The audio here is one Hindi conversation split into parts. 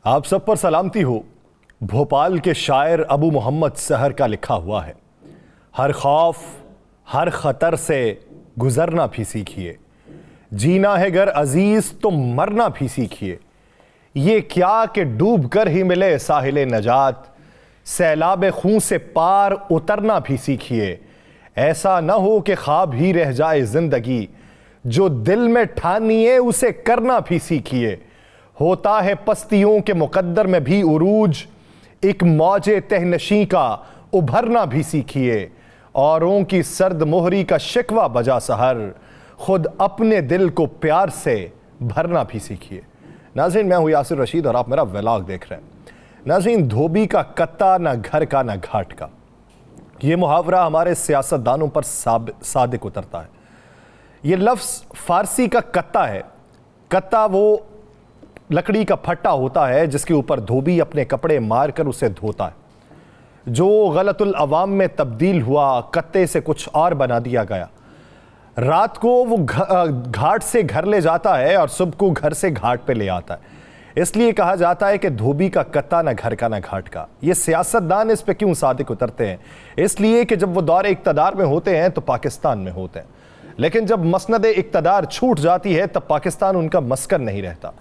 आप सब पर सलामती हो। भोपाल के शायर अबू मोहम्मद सहर का लिखा हुआ है, हर खौफ हर खतर से गुजरना भी सीखिए, जीना है गर अजीज तो मरना भी सीखिए। ये क्या कि डूब कर ही मिले साहिले नजात, सैलाब खून से पार उतरना भी सीखिए। ऐसा न हो कि ख्वाब ही रह जाए जिंदगी, जो दिल में ठानिए उसे करना भी सीखिए। होता है पस्तियों के मुकद्दर में भी उरूज, एक मौजे तहनशी का उभरना भी सीखिए। औरों की सर्द मोहरी का शिकवा बजा सहर, खुद अपने दिल को प्यार से भरना भी सीखिए। नाज़रीन, मैं हूं यासिर रशीद और आप मेरा व्लॉग देख रहे हैं। नाज़रीन, धोबी का कत्ता ना घर का ना घाट का, ये मुहावरा हमारे सियासतदानों पर सादिक उतरता है। ये लफ्ज़ फारसी का कत्ता है। कत्ता वो लकड़ी का फट्टा होता है जिसके ऊपर धोबी अपने कपड़े मारकर उसे धोता है। जो गलतुल अवाम में तब्दील हुआ, कत्ते से कुछ और बना दिया गया। रात को वो घाट से घर ले जाता है और सुबह को घर से घाट पे ले आता है। इसलिए कहा जाता है कि धोबी का कत्ता ना घर का ना घाट का। ये सियासतदान इस पे क्यों सादिक उतरते हैं? इसलिए कि जब वो दौरे इक़्तिदार में होते हैं तो पाकिस्तान में होते हैं, लेकिन जब मसनद इक़्तिदार छूट जाती है तब पाकिस्तान उनका मस्कन नहीं रहता।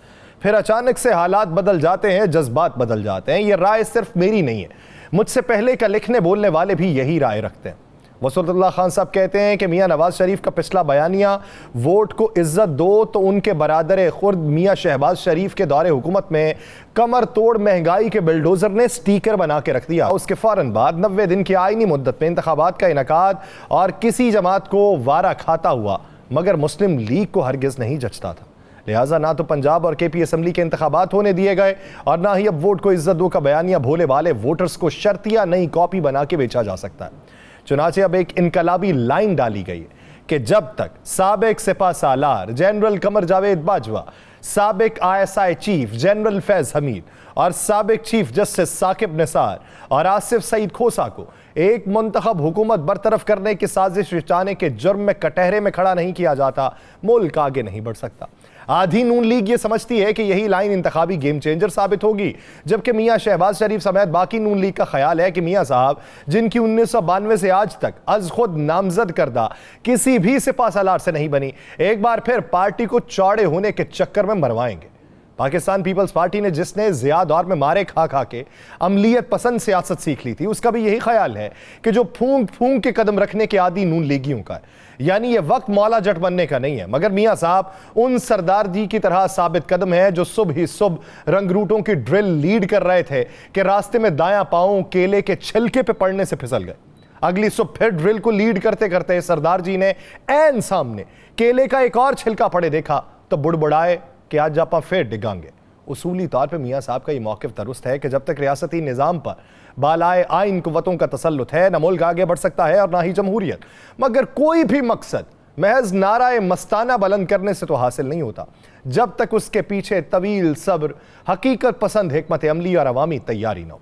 फिर अचानक से हालात बदल जाते हैं, जज्बात बदल जाते हैं। ये राय सिर्फ मेरी नहीं है, मुझसे पहले का लिखने बोलने वाले भी यही राय रखते हैं। वसूलुल्लाह खान साहब कहते हैं कि मियाँ नवाज शरीफ का पिछला बयानिया, वोट को इज्जत दो तो उनके बरादर खुर्द मियाँ शहबाज शरीफ के दौरे हुकूमत में कमर तोड़ महंगाई के बिल्डोजर ने स्टीकर बना के रख दिया। उसके फ़ौरन बाद 90 दिन की आईनी मुद्दत में इंतखाबात का इनकाद और किसी जमात को वारा खाता हुआ, मगर मुस्लिम लीग को हरगिज़ नहीं जचता था। लिहाजा ना तो पंजाब और केपी असम्बली के इंतखाबात होने दिए गए और ना ही अब वोट को इज्जत दो का बयानिया भोले भाले वोटर्स को शर्तिया नई कॉपी बना के बेचा जा सकता है। चुनाचे अब एक इनकलाबी लाइन डाली गई है कि जब तक साबिक सिपा सालार जनरल कमर जावेद बाजवा, साबिक ISI chief general Faiz Hamid और साबिक चीफ जस्टिस साकिब निसार और आसिफ सईद खोसा को एक मुंतखब हुकूमत बरतरफ करने की साजिश रचाने के जुर्म में कटहरे में खड़ा नहीं किया जाता, मुल्क आगे नहीं बढ़ सकता। आधी नून लीग ये समझती है कि यही लाइन इंतखाबी गेम चेंजर साबित होगी, जबकि मियाँ शहबाज शरीफ समेत बाकी नून लीग का ख्याल है कि मियाँ साहब, जिनकी 1992 से आज तक अज खुद नामजद करदा किसी भी सिपा सालार से नहीं बनी, एक बार फिर पार्टी को चौड़े होने के चक्कर में मरवाएंगे। पाकिस्तान पीपल्स पार्टी ने, जिसने ज़िया दौर में मारे खा खा के अमलियत पसंद सियासत सीख ली थी, उसका भी यही ख्याल है कि जो फूंक फूंक के कदम रखने के आदी नून लीगियों का है। यानी ये वक्त मौला जट बनने का नहीं है, मगर मियाँ साहब उन सरदार जी की तरह साबित कदम है जो सुबह ही सुबह रंगरूटों की ड्रिल लीड कर रहे थे कि रास्ते में दायां पांव केले के छिलके पे पड़ने से फिसल गए। अगली सुबह फिर ड्रिल को लीड करते करते सरदार जी ने ऐन सामने केले का एक और छिलका पड़े देखा तो बुड़बुड़ाए कि आज जापा फिर डिगांगे। उसूली तौर पर मियाँ साहब का ये मौक़िफ़ दुरुस्त है कि जब तक रियासती निज़ाम पर बालाए आइन कुव्वतों का तसल्लुत है, न मुल्क आगे बढ़ सकता है और ना ही जमहूरियत। मगर कोई भी मकसद महज नाराए मस्ताना बुलंद करने से तो हासिल नहीं होता, जब तक उसके पीछे तवील सब्र, हकीकत पसंद हिकमत अमली और अवामी तैयारी न हो।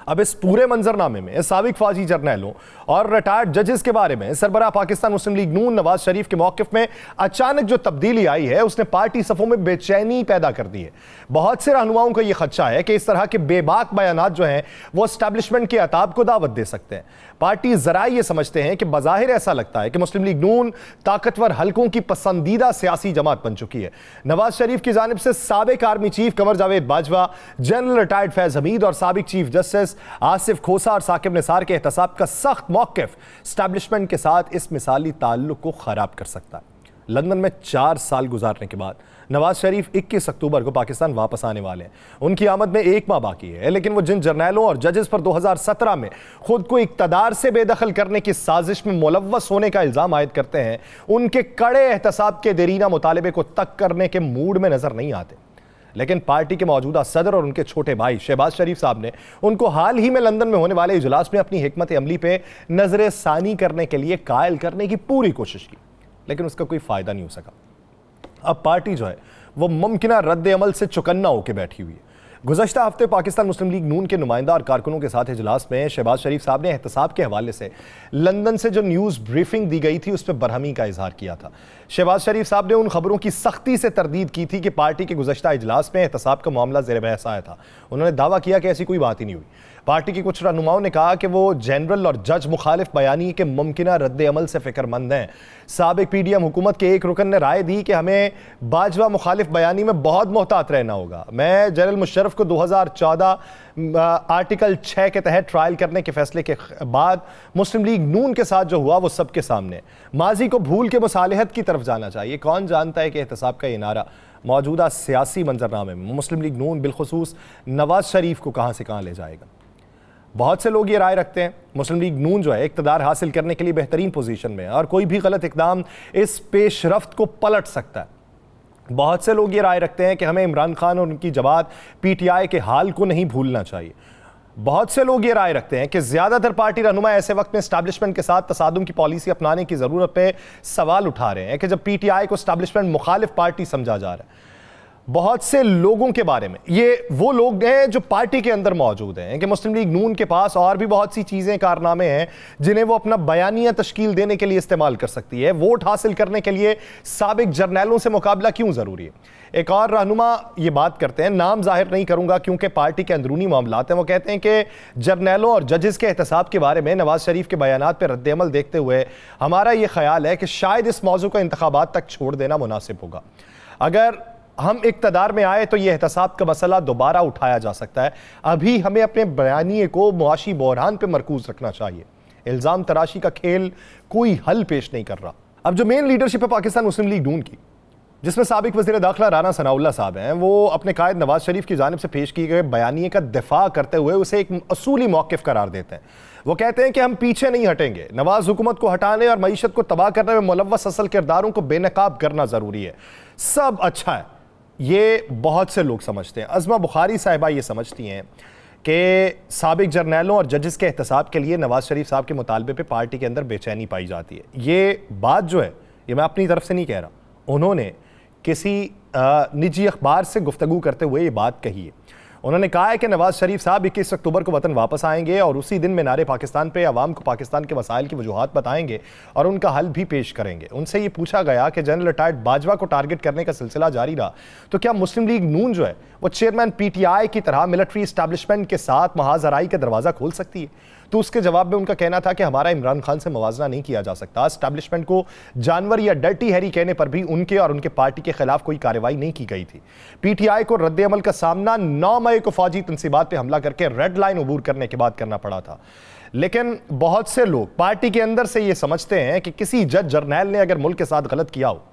अब इस पूरे मंजरनामे में साबिक फौजी जर्नैलों और रिटायर्ड जजेस के बारे में सरबराह पाकिस्तान मुस्लिम लीग नून नवाज शरीफ के मौक़िफ़ में अचानक जो तब्दीली आई है, उसने पार्टी सफ़ों में बेचैनी पैदा कर दी है। बहुत से रहनुमाओं का यह खदशा है कि इस तरह के बेबाक बयानात जो हैं वो एस्टैब्लिशमेंट के अताब को दावत दे सकते हैं। पार्टी ज़रा ये समझते हैं कि बज़ाहिर ऐसा लगता है कि मुस्लिम लीग नून ताकतवर हलकों की पसंदीदा सियासी जमात बन चुकी है। नवाज शरीफ की जानिब से साबिक army chief Qamar Javed Bajwa, general retired Faiz Hamid और साबिक चीफ जस्टिस आसिफ खोसा और साकिब निसार के एहतसाब का सख्त मौक़िफ़ एस्टैब्लिशमेंट के साथ इस मिसाली ताल्लुक को ख़राब कर सकता है। लंदन में 4 साल गुजारने के बाद नवाज शरीफ 21 अक्टूबर को पाकिस्तान वापस आने वाले हैं। उनकी आमद में 1 माह बाकी है, लेकिन वो जिन जर्नैलों और जजेस पर 2017 में खुद को इक़्तिदार से बेदखल करने की साजिश में मुलव्वस होने का इल्ज़ाम आयद करते हैं, उनके कड़े एहतसाब के देरीना मुतालिबे को तक करने के मूड में नजर नहीं आते। लेकिन पार्टी के मौजूदा सदर और उनके छोटे भाई शहबाज शरीफ साहब ने उनको हाल ही में लंदन में होने वाले इजलास में अपनी हिकमत अमली पे नजर सानी करने के लिए कायल करने की पूरी कोशिश की, लेकिन उसका कोई फायदा नहीं हो सका। अब पार्टी जो है वो मुमकिना रद्द अमल से चौकन्ना होकर बैठी हुई है। गुज़श्ता हफ्ते पाकिस्तान मुस्लिम लीग नून के नुमाइंदा और कारकुनों के साथ इजलास में शहबाज शरीफ साहब ने एहतसाब के हवाले से लंदन से जो न्यूज़ ब्रीफिंग दी गई थी उस पर बरहमी का इजहार किया था। शहबाज शरीफ साहब ने उन खबरों की सख्ती से तरदीद की थी कि पार्टी के गुज़श्ता इजलास में एहतसाब का मामला ज़ेर बहस आया था। उन्होंने दावा किया कि ऐसी कोई बात ही नहीं हुई। पार्टी के कुछ रहनुमाओं ने कहा कि वो जनरल और जज मुखालिफ बयानी के मुमकिना रद्द अमल से फिक्रमंद हैं। साबिक PDM हुकूमत के एक रुकन ने राय दी कि हमें बाजवा मुखालिफ बयानी में बहुत मोहतात रहना होगा। मैं जनरल मुशर्रफ को 2014 आर्टिकल 6 के तहत ट्रायल करने के फैसले के बाद मुस्लिम लीग नून के साथ जो हुआ वो सबके सामने। माजी को भूल के मुसालहत की तरफ जाना चाहिए। कौन जानता है कि एहतसाब का ये नारा मौजूदा सियासी मंजरनामे में मुस्लिम लीग नून बिलखुसूस नवाज शरीफ को कहाँ से कहाँ ले जाएगा। बहुत से लोग ये राय रखते हैं मुस्लिम लीग नून जो है इक़्तिदार हासिल करने के लिए बेहतरीन पोजीशन में है और कोई भी गलत इक़दाम इस पेशरफ्त को पलट सकता है। बहुत से लोग ये राय रखते हैं कि हमें इमरान खान और उनकी जमात PTI के हाल को नहीं भूलना चाहिए। बहुत से लोग ये राय रखते हैं कि ज़्यादातर पार्टी रहनुमा ऐसे वक्त में एस्टैब्लिशमेंट के साथ तसादुम की पॉलिसी अपनाने की ज़रूरत पे सवाल उठा रहे हैं कि जब PTI को एस्टैब्लिशमेंट मुखालिफ पार्टी समझा जा रहा है। बहुत से लोगों के बारे में ये वो लोग हैं जो पार्टी के अंदर मौजूद हैं कि मुस्लिम लीग नून के पास और भी बहुत सी चीज़ें कारनामे हैं जिन्हें वो अपना बयानिया तश्कील देने के लिए इस्तेमाल कर सकती है। वोट हासिल करने के लिए साबिक जर्नैलों से मुकाबला क्यों ज़रूरी है। एक और रहनुमा ये बात करते हैं, नाम जाहिर नहीं करूंगा क्योंकि पार्टी के अंदरूनी मामलात हैं। वो कहते हैं कि जर्नैलों और जजेस के एहतसाब के बारे में नवाज शरीफ के बयानात पर रद्द-ए-अमल देखते हुए हमारा ये ख्याल है कि शायद इस मौजू को इंतखाबात तक छोड़ देना मुनासिब होगा। अगर हम इक़्तिदार में आए तो यह एहतसाब का मसला दोबारा उठाया जा सकता है। अभी हमें अपने बयानिए को मुआशी बहरान पर मरकूज रखना चाहिए। इल्ज़ाम तराशी का खेल कोई हल पेश नहीं कर रहा। अब जो मेन लीडरशिप है पाकिस्तान मुस्लिम लीग नून की, जिसमें साबिक वज़ीर दाखिला राना सनाउल्लाह साहब हैं, वो अपने कायद नवाज शरीफ की जानिब से पेश किए गए बयानिए का दिफा करते हुए उसे एक असूली मौक़िफ़ करार देते हैं। वो कहते हैं कि हम पीछे नहीं हटेंगे। नवाज हुकूमत को हटाने और मईशत को तबाह करने में मुलव्वस असल किरदारों को बेनकाब करना ज़रूरी है। सब अच्छा है, ये बहुत से लोग समझते हैं। अज़मा बुखारी साहिबा ये समझती हैं कि साबिक जर्नैलों और जजेस के एहतसाब के लिए नवाज शरीफ साहब के मुतालबे पे पार्टी के अंदर बेचैनी पाई जाती है। ये बात जो है ये मैं अपनी तरफ से नहीं कह रहा, उन्होंने किसी निजी अखबार से गुफ्तगू करते हुए ये बात कही है। उन्होंने कहा है कि नवाज शरीफ साहब 21 अक्टूबर को वतन वापस आएंगे और उसी दिन में नारे पाकिस्तान पे अवाम को पाकिस्तान के मसाइल की वजूहात बताएंगे और उनका हल भी पेश करेंगे। उनसे ये पूछा गया कि जनरल रिटायर्ड बाजवा को टारगेट करने का सिलसिला जारी रहा तो क्या मुस्लिम लीग नून जो है वो चेयरमैन PTI की तरह मिलिट्री इस्टेब्लिशमेंट के साथ महाजराई का दरवाज़ा खोल सकती है। तो उसके जवाब में उनका कहना था कि हमारा इमरान खान से मवाजना नहीं किया जा सकता। एस्टैब्लिशमेंट को जानवर या डर्टी हैरी कहने पर भी उनके और उनके पार्टी के खिलाफ कोई कार्रवाई नहीं की गई थी। PTI को रद्द अमल का सामना 9 मई को फौजी तंसीबात पर हमला करके रेड लाइन अबूर करने के बाद करना पड़ा था। लेकिन बहुत से लोग पार्टी के अंदर से ये समझते हैं कि किसी जज जर्नैल ने अगर मुल्क के साथ गलत किया हो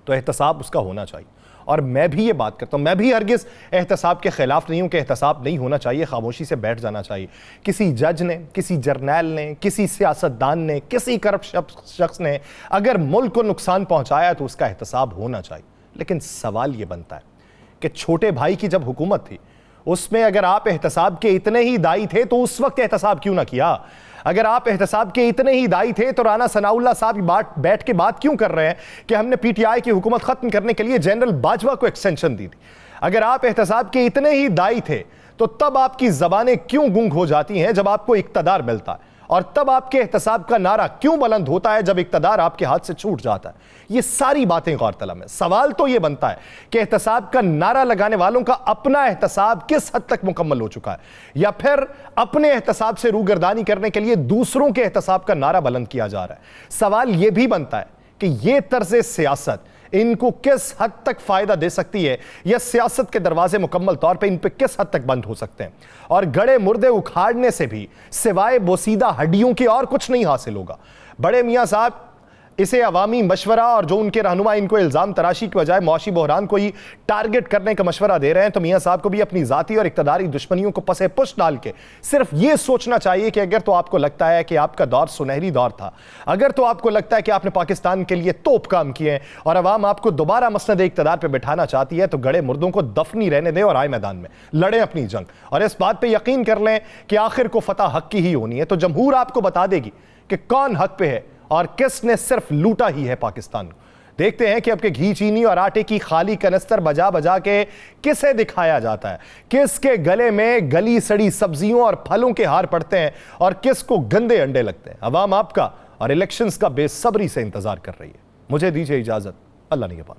तो एहतसाब उसका होना चाहिए। और मैं भी ये बात करता हूँ, मैं भी हरगिज़ एहतसाब के खिलाफ नहीं हूँ कि एहतसाब नहीं होना चाहिए, खामोशी से बैठ जाना चाहिए। किसी जज ने, किसी जर्नैल ने, किसी सियासतदान ने, किसी करप्ट शख्स ने अगर मुल्क को नुकसान पहुँचाया तो उसका एहतसाब होना चाहिए। लेकिन सवाल ये बनता है कि छोटे भाई की जब हुकूमत थी उसमें अगर आप एहतसाब के इतने ही दाई थे तो उस वक्त एहतसाब क्यों ना किया। अगर आप एहतसाब के इतने ही दाई थे तो राना सनाउल्लाह साहब बैठ के बात क्यों कर रहे हैं कि हमने PTI की हुकूमत खत्म करने के लिए जनरल बाजवा को एक्सटेंशन दी थी। अगर आप एहतसाब के इतने ही दाई थे तो तब आपकी जबानें क्यों गुंग हो जाती हैं जब आपको इक्तदार मिलता है, और तब आपके एहतसाब का नारा क्यों बुलंद होता है जब इक्तदार आपके हाथ से छूट जाता है। ये सारी बातें गौरतलब है। सवाल तो ये बनता है कि एहतसाब का नारा लगाने वालों का अपना एहतसाब किस हद तक मुकम्मल हो चुका है, या फिर अपने एहतसाब से रूगर्दानी करने के लिए दूसरों के एहतसाब का नारा बुलंद किया जा रहा है। सवाल यह भी बनता है कि यह तर्ज सियासत इनको किस हद तक फायदा दे सकती है, या सियासत के दरवाजे मुकम्मल तौर पे इन पे किस हद तक बंद हो सकते हैं। और गड़े मुर्दे उखाड़ने से भी सिवाय बोसीदा हड्डियों के और कुछ नहीं हासिल होगा। बड़े मियाँ साहब इसे अवामी मशवरा और जो उनके रहनुमा इनको इल्ज़ाम तराशी की बजाय मुआशी बहरान को ही टारगेट करने का मशवरा दे रहे हैं, तो मियाँ साहब को भी अपनी ज़ाती और इक़्तिदारी दुश्मनियों को पसे पुश डाल के सिर्फ ये सोचना चाहिए कि अगर तो आपको लगता है कि आपका दौर सुनहरी दौर था, अगर तो आपको लगता है कि आपने पाकिस्तान के लिए तोप काम किए और अवाम आपको दोबारा मसनद इक़्तिदार पर बैठाना चाहती है, तो गड़े मुर्दों को दफनी रहने दें और आए मैदान में लड़ें अपनी जंग। और इस बात पर यकीन कर लें कि आखिर को फतह हक की ही होनी है। तो जमहूर आपको बता देगी कि कौन हक पे है और किसने सिर्फ लूटा ही है पाकिस्तान को। देखते हैं कि अब के घी, चीनी और आटे की खाली कनस्तर बजा बजा के किसे दिखाया जाता है, किसके गले में गली सड़ी सब्जियों और फलों के हार पड़ते हैं और किसको गंदे अंडे लगते हैं। अवाम आपका और इलेक्शंस का बेसब्री से इंतजार कर रही है। मुझे दीजिए इजाजत, अल्लाह निगहबान।